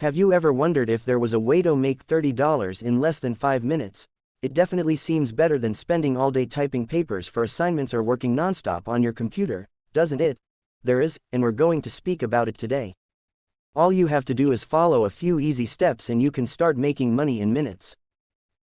Have you ever wondered if there was a way to make $30 in less than 5 minutes? It definitely seems better than spending all day typing papers for assignments or working nonstop on your computer, doesn't it? There is, and we're going to speak about it today. All you have to do is follow a few easy steps and you can start making money in minutes.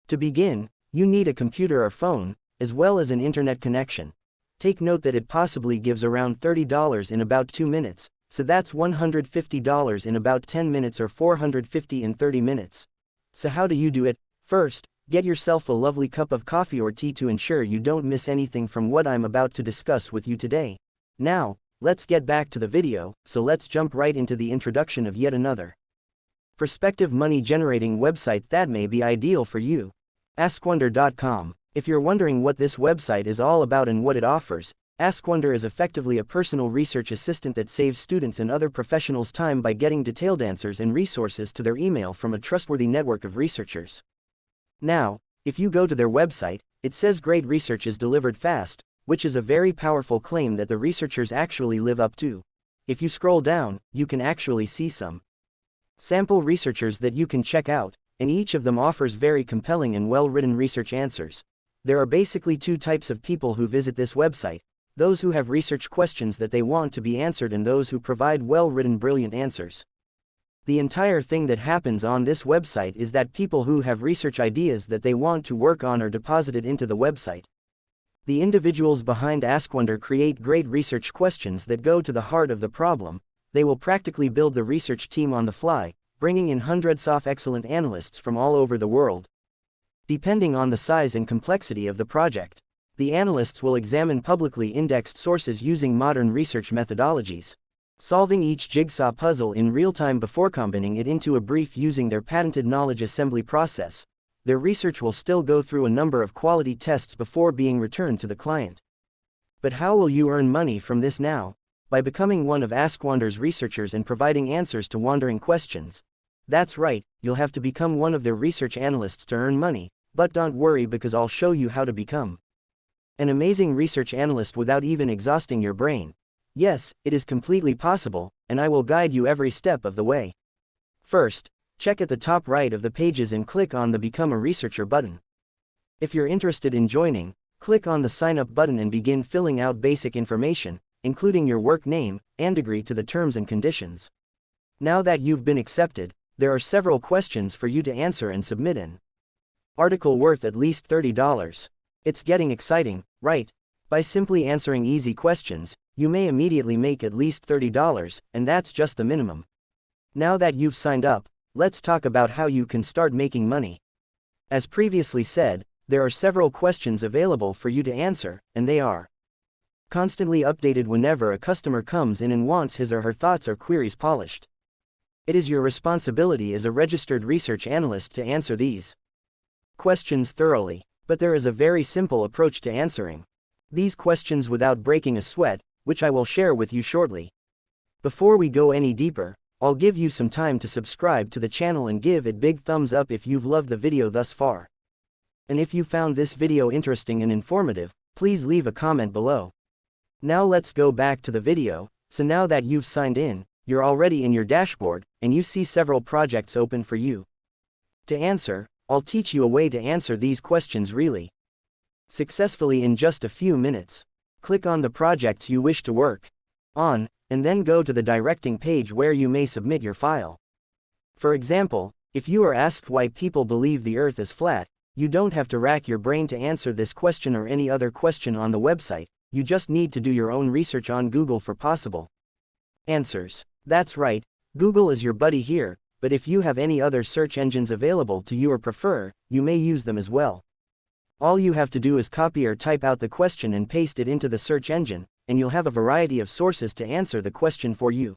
To begin, you need a computer or phone, as well as an internet connection. Take note that it possibly gives around $30 in about 2 minutes, so that's $150 in about 10 minutes or $450 in 30 minutes. So how do you do it? First, get yourself a lovely cup of coffee or tea to ensure you don't miss anything from what I'm about to discuss with you today. Now, let's get back to the video, so let's jump right into the introduction of yet another prospective money-generating website that may be ideal for you. AskWonder.com. If you're wondering what this website is all about and what it offers, AskWonder is effectively a personal research assistant that saves students and other professionals time by getting detailed answers and resources to their email from a trustworthy network of researchers. Now, if you go to their website, it says great research is delivered fast, which is a very powerful claim that the researchers actually live up to. If you scroll down, you can actually see some sample researchers that you can check out, and each of them offers very compelling and well-written research answers. There are basically two types of people who visit this website: those who have research questions that they want to be answered and those who provide well-written brilliant answers. The entire thing that happens on this website is that people who have research ideas that they want to work on are deposited into the website. The individuals behind AskWonder create great research questions that go to the heart of the problem. They will practically build the research team on the fly, bringing in hundreds of excellent analysts from all over the world. Depending on the size and complexity of the project, the analysts will examine publicly indexed sources using modern research methodologies, solving each jigsaw puzzle in real time before combining it into a brief using their patented knowledge assembly process. Their research will still go through a number of quality tests before being returned to the client. But how will you earn money from this now? By becoming one of AskWonder's researchers and providing answers to wandering questions. That's right, you'll have to become one of their research analysts to earn money, but don't worry because I'll show you how to become an amazing research analyst without even exhausting your brain. Yes, it is completely possible, and I will guide you every step of the way. First, check at the top right of the pages and click on the Become a Researcher button. If you're interested in joining, click on the Sign Up button and begin filling out basic information, including your work name, and agree to the terms and conditions. Now that you've been accepted, there are several questions for you to answer and submit an article worth at least $30. It's getting exciting, right? By simply answering easy questions, you may immediately make at least $30, and that's just the minimum. Now that you've signed up, let's talk about how you can start making money. As previously said, there are several questions available for you to answer, and they are constantly updated whenever a customer comes in and wants his or her thoughts or queries polished. It is your responsibility as a registered research analyst to answer these questions thoroughly, but there is a very simple approach to answering these questions without breaking a sweat, which I will share with you shortly. Before we go any deeper, I'll give you some time to subscribe to the channel and give it big thumbs up if you've loved the video thus far. And if you found this video interesting and informative, please leave a comment below. Now let's go back to the video. So now that you've signed in, you're already in your dashboard, and you see several projects open for you to answer. I'll teach you a way to answer these questions really successfully in just a few minutes. Click on the projects you wish to work on, and then go to the directing page where you may submit your file. For example, if you are asked why people believe the Earth is flat, you don't have to rack your brain to answer this question or any other question on the website. You just need to do your own research on Google for possible answers. That's right, Google is your buddy here, but if you have any other search engines available to you or prefer, you may use them as well. All you have to do is copy or type out the question and paste it into the search engine, and you'll have a variety of sources to answer the question for you.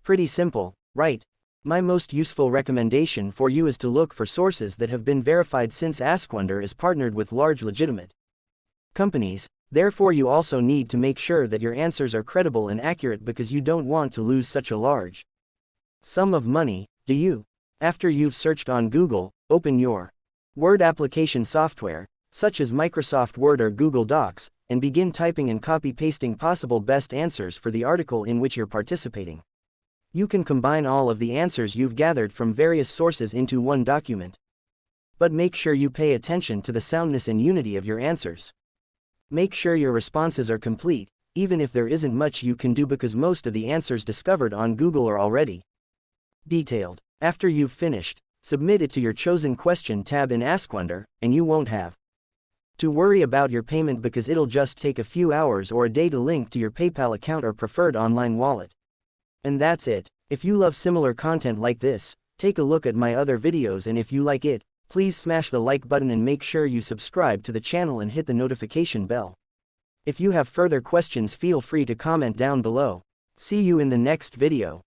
Pretty simple, right? My most useful recommendation for you is to look for sources that have been verified, since AskWonder is partnered with large legitimate companies. Therefore, you also need to make sure that your answers are credible and accurate because you don't want to lose such a large sum of money, do you? After you've searched on Google, open your Word application software, such as Microsoft Word or Google Docs, and begin typing and copy-pasting possible best answers for the article in which you're participating. You can combine all of the answers you've gathered from various sources into one document. But make sure you pay attention to the soundness and unity of your answers. Make sure your responses are complete, even if there isn't much you can do because most of the answers discovered on Google are already detailed. After you've finished, submit it to your chosen question tab in AskWonder, and you won't have to worry about your payment because it'll just take a few hours or a day to link to your PayPal account or preferred online wallet. And that's it. If you love similar content like this, take a look at my other videos, and if you like it, please smash the like button and make sure you subscribe to the channel and hit the notification bell. If you have further questions, feel free to comment down below. See you in the next video.